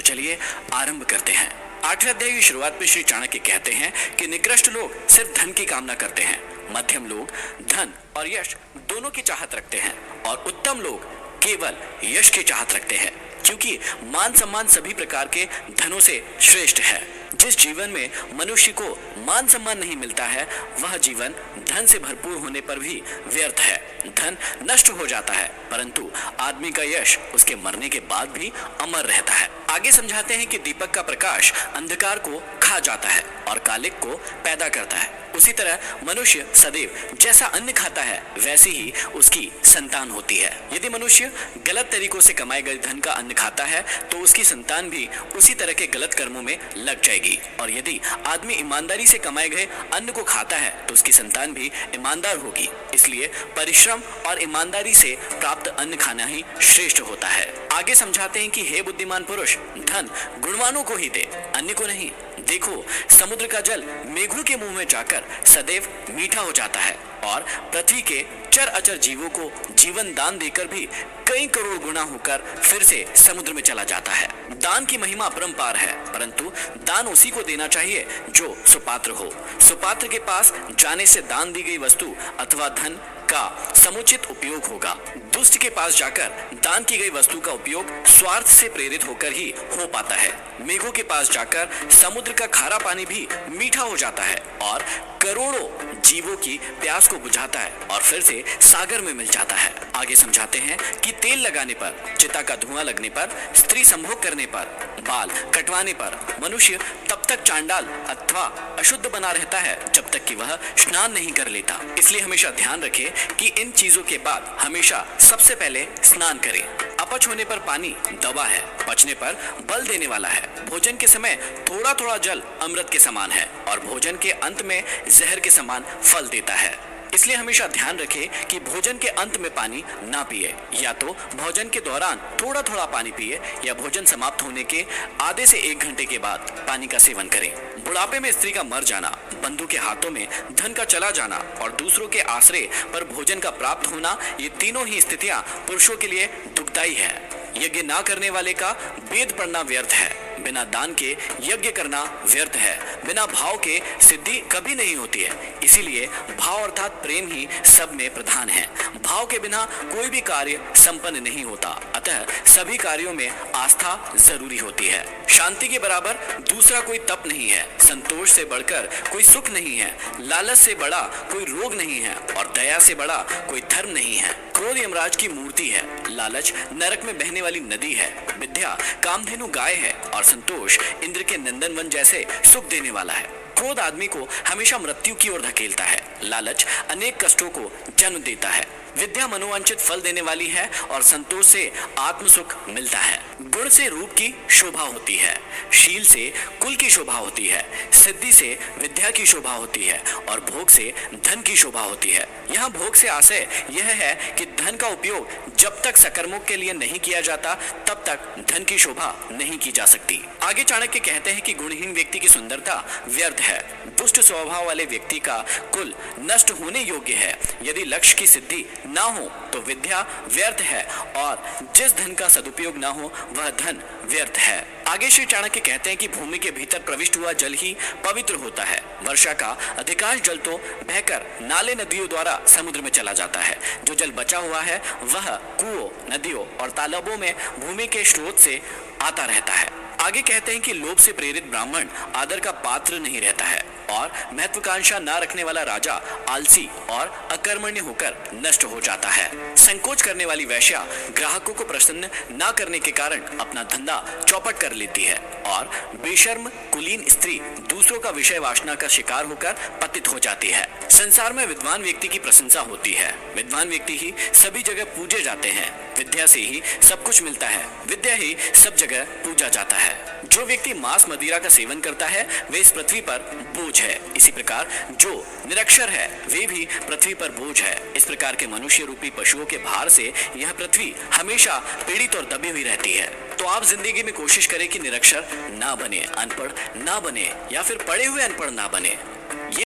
चलिए आरंभ करते हैं। 8वें अध्याय की शुरुआत में श्री चाणक्य कहते हैं कि निकृष्ट लोग सिर्फ धन की कामना करते हैं, मध्यम लोग धन और यश दोनों की चाहत रखते हैं और उत्तम लोग केवल यश की चाहत रखते हैं, क्योंकि मान सम्मान सभी प्रकार के धनों से श्रेष्ठ है। जिस जीवन में मनुष्य को मान सम्मान नहीं मिलता है, वह जीवन धन से भरपूर होने पर भी व्यर्थ है। धन नष्ट हो जाता है, परंतु आदमी का यश उसके मरने के बाद भी अमर रहता है। आगे समझाते हैं कि दीपक का प्रकाश अंधकार को खा जाता है और कालिक को पैदा करता है। उसी तरह मनुष्य सदैव जैसा अन्न खाता है, वैसी ही उसकी संतान होती है। यदि मनुष्य गलत तरीकों से कमाए गए धन का अन्न खाता है, तो उसकी संतान भी उसी तरह के गलत कर्मों में लग जाएगी। और यदि आदमी ईमानदारी से कमाए गए अन्न को खाता है, तो उसकी संतान भी ईमानदार होगी। इसलिए परिश्रम और ईमानदारी से प्राप्त अन्न खाना ही श्रेष्ठ होता है। आगे समझाते हैं कि हे बुद्धिमान पुरुष, धन गुणवानों को ही दे, अन्य को नहीं। देखो, समुद्र का जल मेघों के मुंह में जाकर सदैव मीठा हो जाता है और पृथ्वी के चर अचर जीवों को जीवन दान देकर भी कई करोड़ गुना होकर फिर से समुद्र में चला जाता है। दान की महिमा अपरंपार है, परंतु दान उसी को देना चाहिए जो सुपात्र हो। सुपात्र के पास जाने से दान दी गई वस्तु अथवा धन का समुचित उपयोग होगा। दुष्ट के पास जाकर दान की गई वस्तु का उपयोग स्वार्थ से प्रेरित होकर ही हो पाता है। मेघों के पास जाकर समुद्र का खारा पानी भी मीठा हो जाता है और करोड़ों जीवों की प्यास को बुझाता है और फिर से सागर में मिल जाता है। आगे समझाते हैं कि तेल लगाने पर, चिता का धुआं लगने पर, स्त्री संभोग करने पर, बाल कटवाने पर मनुष्य तब तक चांडाल अथवा अशुद्ध बना रहता है जब तक कि वह स्नान नहीं कर लेता। इसलिए हमेशा ध्यान रखें कि इन चीजों के बाद हमेशा सबसे पहले स्नान करें। अपच होने पर पानी दवा है, पचने पर बल देने वाला है। भोजन के समय थोड़ा थोड़ा जल अमृत के समान है और भोजन के अंत में जहर के समान फल देता है। इसलिए हमेशा ध्यान रखें कि भोजन के अंत में पानी ना पिए, या तो भोजन के दौरान थोड़ा थोड़ा पानी पिए या भोजन समाप्त होने के आधे से 1 घंटे के बाद पानी का सेवन करें। बुढ़ापे में स्त्री का मर जाना, बंधु के हाथों में धन का चला जाना और दूसरों के आश्रय पर भोजन का प्राप्त होना, ये तीनों ही स्थितियां पुरुषों के लिए दुखदायी है। यज्ञ ना करने वाले का वेद पढ़ना व्यर्थ है, बिना दान के यज्ञ करना व्यर्थ है, बिना भाव के सिद्धि कभी नहीं होती है। इसीलिए भाव अर्थात प्रेम ही सब में प्रधान है। भाव के बिना कोई भी कार्य संपन्न नहीं होता, अतः सभी कार्यों में आस्था जरूरी होती है। शांति के बराबर दूसरा कोई तप नहीं है, संतोष से बढ़कर कोई सुख नहीं है, लालच से बड़ा कोई रोग नहीं है और दया से बड़ा कोई धर्म नहीं है। क्रोध यमराज की मूर्ति है, लालच नरक में बहने वाली नदी है, विद्या कामधेनु गाय है और संतोष इंद्र के नंदनवन जैसे सुख देने वाला है। क्रोध आदमी को हमेशा मृत्यु की ओर धकेलता है, लालच अनेक कष्टों को जन्म देता है, विद्या मनोवांछित फल देने वाली है और संतोष से आत्म सुख मिलता है। गुण से रूप की शोभा होती है, शील से कुल की शोभा होती है, सिद्धि से विद्या की शोभा होती है और भोग से धन की शोभा होती है। यहाँ भोग से आशय यह है कि धन का उपयोग जब तक सकर्मों के लिए नहीं किया जाता, तब तक धन की शोभा नहीं की जा सकती। आगे चाणक्य कहते हैं कि गुणहीन व्यक्ति की सुंदरता व्यर्थ है, दुष्ट स्वभाव वाले व्यक्ति का कुल नष्ट होने योग्य है। यदि लक्ष्य की सिद्धि ना हो तो विद्या व्यर्थ है और जिस धन का सदुपयोग ना हो वह धन व्यर्थ है। आगे श्री चाणक्य कहते हैं कि भूमि के भीतर प्रविष्ट हुआ जल ही पवित्र होता है। वर्षा का अधिकांश जल तो बहकर नाले नदियों द्वारा समुद्र में चला जाता है। जो जल बचा हुआ है वह कुओं, नदियों और तालाबों में भूमि के स्रोत से आता रहता है। आगे कहते हैं कि लोभ से प्रेरित ब्राह्मण आदर का पात्र नहीं रहता है और महत्वाकांक्षा न रखने वाला राजा आलसी और अकर्मण्य होकर नष्ट हो जाता है। संकोच करने वाली वेश्या ग्राहकों को प्रसन्न न करने के कारण अपना धंधा चौपट कर लेती है और बेशर्म कुलीन स्त्री दूसरों का विषय वासना का शिकार होकर पतित हो जाती है। संसार में विद्वान व्यक्ति की प्रशंसा होती है, विद्वान व्यक्ति ही सभी जगह पूजे जाते हैं, विद्या से ही सब कुछ मिलता है, विद्या ही सब जगह पूजा जाता है। जो व्यक्ति मांस मदिरा का सेवन करता है वे इस पृथ्वी पर बोझ है। इसी प्रकार जो निरक्षर है वे भी पृथ्वी पर बोझ है। इस प्रकार के मनुष्य रूपी पशुओं के भार से यह पृथ्वी हमेशा पीड़ित और दबी हुई रहती है। तो आप जिंदगी में कोशिश करें कि निरक्षर ना बने, अनपढ़ ना बने या फिर पढ़े हुए अनपढ़ ना बने